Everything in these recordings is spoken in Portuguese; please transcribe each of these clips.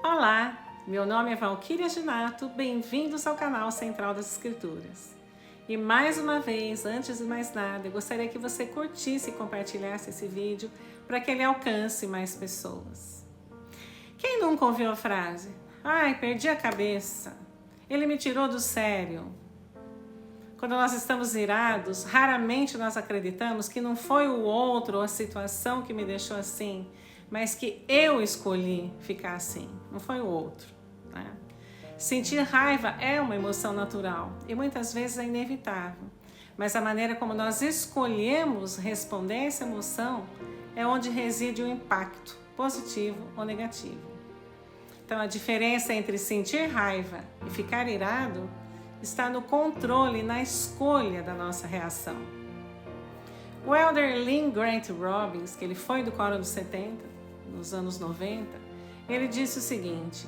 Olá, meu nome é Valquíria Ginato, bem-vindos ao canal Central das Escrituras. E mais uma vez, antes de mais nada, eu gostaria que você curtisse e compartilhasse esse vídeo para que ele alcance mais pessoas. Quem nunca ouviu a frase, ai, perdi a cabeça, ele me tirou do sério? Quando nós estamos irados, raramente nós acreditamos que não foi o outro ou a situação que me deixou assim, mas que eu escolhi ficar assim, não foi o outro, né? Sentir raiva é uma emoção natural e muitas vezes é inevitável, mas a maneira como nós escolhemos responder a essa emoção é onde reside o impacto, positivo ou negativo. Então a diferença entre sentir raiva e ficar irado está no controle, na escolha da nossa reação. O elder Lynn Grant Robbins, que ele foi do Coro dos 70, nos anos 90, ele disse o seguinte: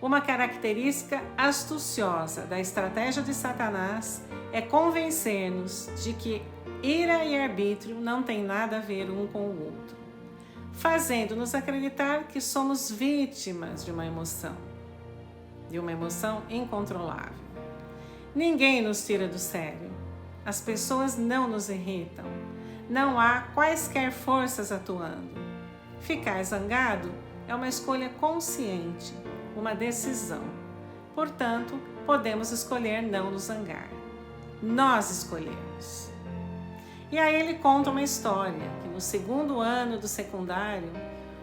uma característica astuciosa da estratégia de Satanás é convencer-nos de que ira e arbítrio não têm nada a ver um com o outro, fazendo-nos acreditar que somos vítimas de uma emoção incontrolável. Ninguém nos tira do sério. As pessoas não nos irritam. Não há quaisquer forças atuando. Ficar zangado é uma escolha consciente, uma decisão. Portanto, podemos escolher não nos zangar. Nós escolhemos. E aí ele conta uma história que no segundo ano do secundário,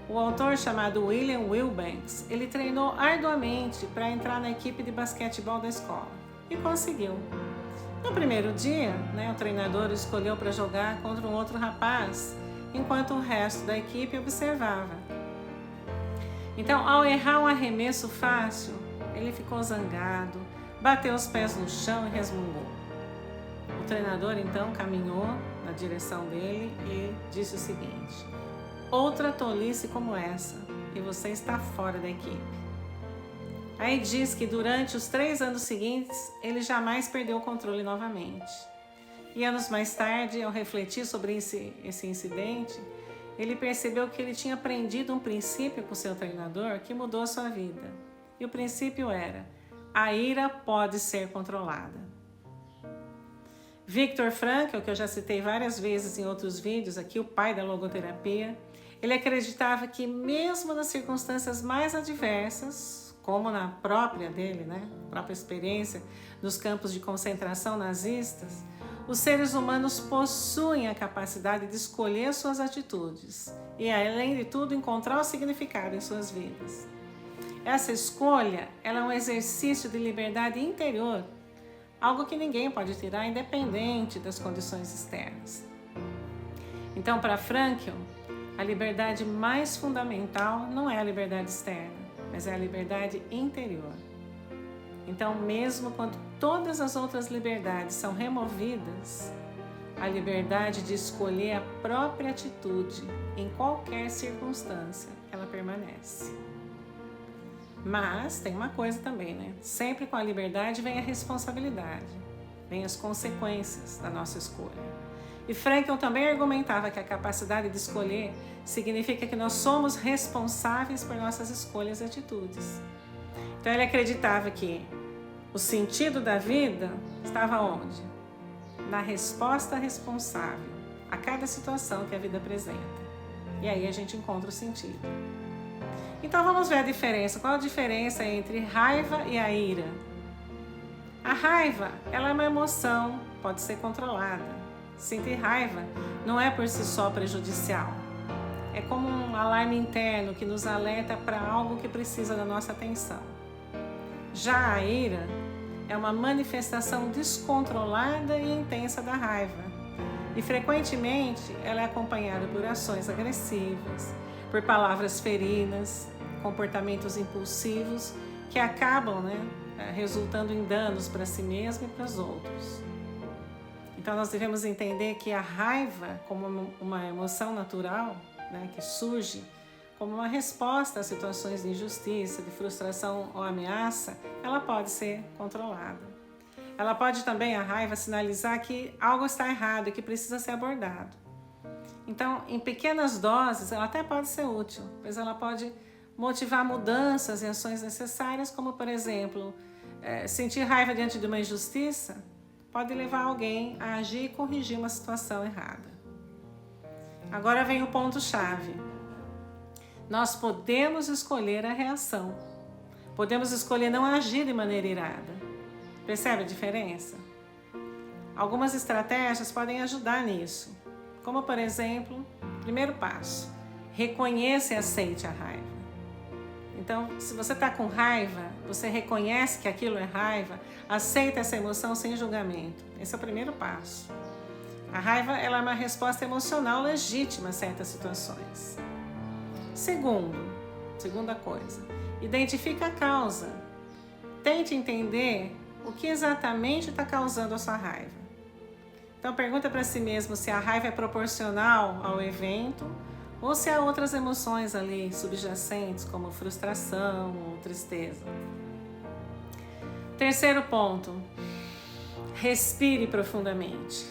o autor chamado William Wilbanks, ele treinou arduamente para entrar na equipe de basquetebol da escola e conseguiu. No primeiro dia, o treinador escolheu para jogar contra um outro rapaz, enquanto o resto da equipe observava. Então, ao errar um arremesso fácil, ele ficou zangado, bateu os pés no chão e resmungou. O treinador, então, caminhou na direção dele e disse o seguinte: outra tolice como essa, e você está fora da equipe. Aí diz que durante os 3 anos seguintes, ele jamais perdeu o controle novamente. E anos mais tarde, ao refletir sobre esse incidente, ele percebeu que ele tinha aprendido um princípio com seu treinador que mudou a sua vida. E o princípio era: a ira pode ser controlada. Viktor Frankl, que eu já citei várias vezes em outros vídeos aqui, o pai da logoterapia, ele acreditava que mesmo nas circunstâncias mais adversas, como na própria dele, própria experiência nos campos de concentração nazistas, os seres humanos possuem a capacidade de escolher suas atitudes e, além de tudo, encontrar o significado em suas vidas. Essa escolha, ela é um exercício de liberdade interior, algo que ninguém pode tirar, independente das condições externas. Então, para Frankl, a liberdade mais fundamental não é a liberdade externa, mas é a liberdade interior. Então, mesmo quando todas as outras liberdades são removidas, a liberdade de escolher a própria atitude em qualquer circunstância, ela permanece. Mas tem uma coisa também, Sempre com a liberdade vem a responsabilidade, vem as consequências da nossa escolha. E Frankl também argumentava que a capacidade de escolher significa que nós somos responsáveis por nossas escolhas e atitudes. Então ele acreditava que o sentido da vida estava onde? Na resposta responsável a cada situação que a vida apresenta. E aí a gente encontra o sentido. Então vamos ver a diferença. Qual a diferença entre raiva e a ira? A raiva, ela é uma emoção, pode ser controlada. Sentir raiva não é por si só prejudicial. É como um alarme interno que nos alerta para algo que precisa da nossa atenção. Já a ira é uma manifestação descontrolada e intensa da raiva. E frequentemente ela é acompanhada por ações agressivas, por palavras feridas, comportamentos impulsivos que acabam resultando em danos para si mesmo e para os outros. Então nós devemos entender que a raiva, como uma emoção natural, que surge como uma resposta a situações de injustiça, de frustração ou ameaça, ela pode ser controlada. Ela pode também, a raiva, sinalizar que algo está errado e que precisa ser abordado. Então, em pequenas doses, ela até pode ser útil, pois ela pode motivar mudanças e ações necessárias, como, por exemplo, sentir raiva diante de uma injustiça, pode levar alguém a agir e corrigir uma situação errada. Agora vem o ponto-chave. Nós podemos escolher a reação. Podemos escolher não agir de maneira irada. Percebe a diferença? Algumas estratégias podem ajudar nisso. Como, por exemplo, primeiro passo, reconheça e aceite a raiva. Então, se você está com raiva, você reconhece que aquilo é raiva, aceita essa emoção sem julgamento. Esse é o primeiro passo. A raiva ela é uma resposta emocional legítima a certas situações. Segunda coisa, identifica a causa. Tente entender o que exatamente está causando a sua raiva. Então, pergunta para si mesmo se a raiva é proporcional ao evento ou se há outras emoções ali subjacentes, como frustração ou tristeza. Terceiro ponto, respire profundamente.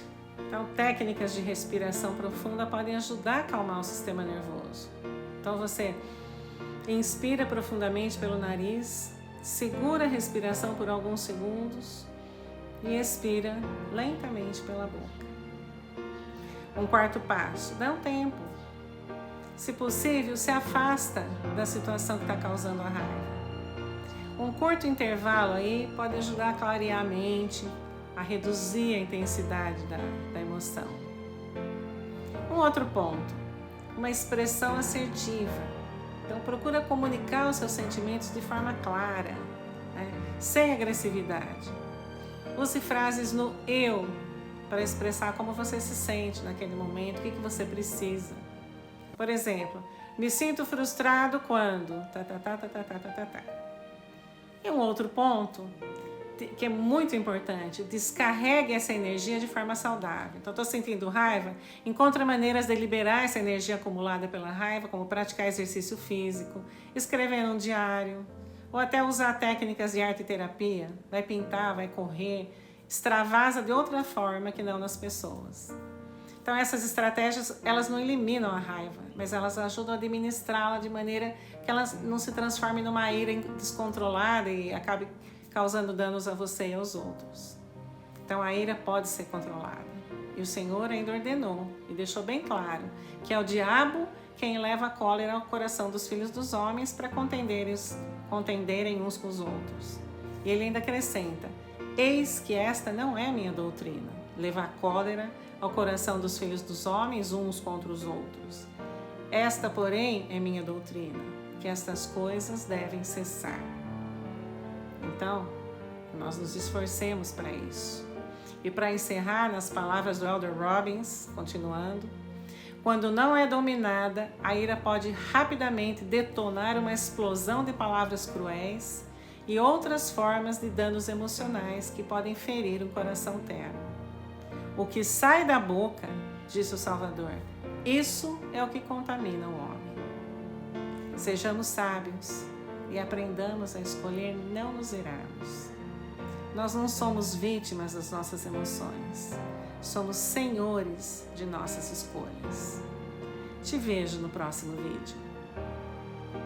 Então, técnicas de respiração profunda podem ajudar a acalmar o sistema nervoso. Então, você inspira profundamente pelo nariz, segura a respiração por alguns segundos e expira lentamente pela boca. Um quarto passo, dá um tempo. Se possível, se afasta da situação que está causando a raiva. Um curto intervalo aí pode ajudar a clarear a mente, a reduzir a intensidade da emoção. Um outro ponto, uma expressão assertiva. Então, procura comunicar os seus sentimentos de forma clara, sem agressividade. Use frases no eu para expressar como você se sente naquele momento, o que você precisa. Por exemplo, me sinto frustrado quando... E um outro ponto, que é muito importante, descarregue essa energia de forma saudável. Então, estou sentindo raiva, encontre maneiras de liberar essa energia acumulada pela raiva, como praticar exercício físico, escrever num diário, ou até usar técnicas de arte e terapia. Vai pintar, vai correr, extravasa de outra forma que não nas pessoas. Então, essas estratégias, elas não eliminam a raiva, mas elas ajudam a administrá-la de maneira que ela não se transforme numa ira descontrolada e acabe causando danos a você e aos outros. Então, a ira pode ser controlada. E o Senhor ainda ordenou e deixou bem claro que é o diabo quem leva a cólera ao coração dos filhos dos homens para contenderem uns com os outros. E ele ainda acrescenta, eis que esta não é minha doutrina, levar cólera ao coração dos filhos dos homens uns contra os outros. Esta, porém, é minha doutrina, que estas coisas devem cessar. Então, nós nos esforcemos para isso. E para encerrar, nas palavras do Elder Robbins, continuando, quando não é dominada, a ira pode rapidamente detonar uma explosão de palavras cruéis e outras formas de danos emocionais que podem ferir o coração terno. O que sai da boca, disse o Salvador, isso é o que contamina o homem. Sejamos sábios e aprendamos a escolher não nos irarmos. Nós não somos vítimas das nossas emoções, somos senhores de nossas escolhas. Te vejo no próximo vídeo.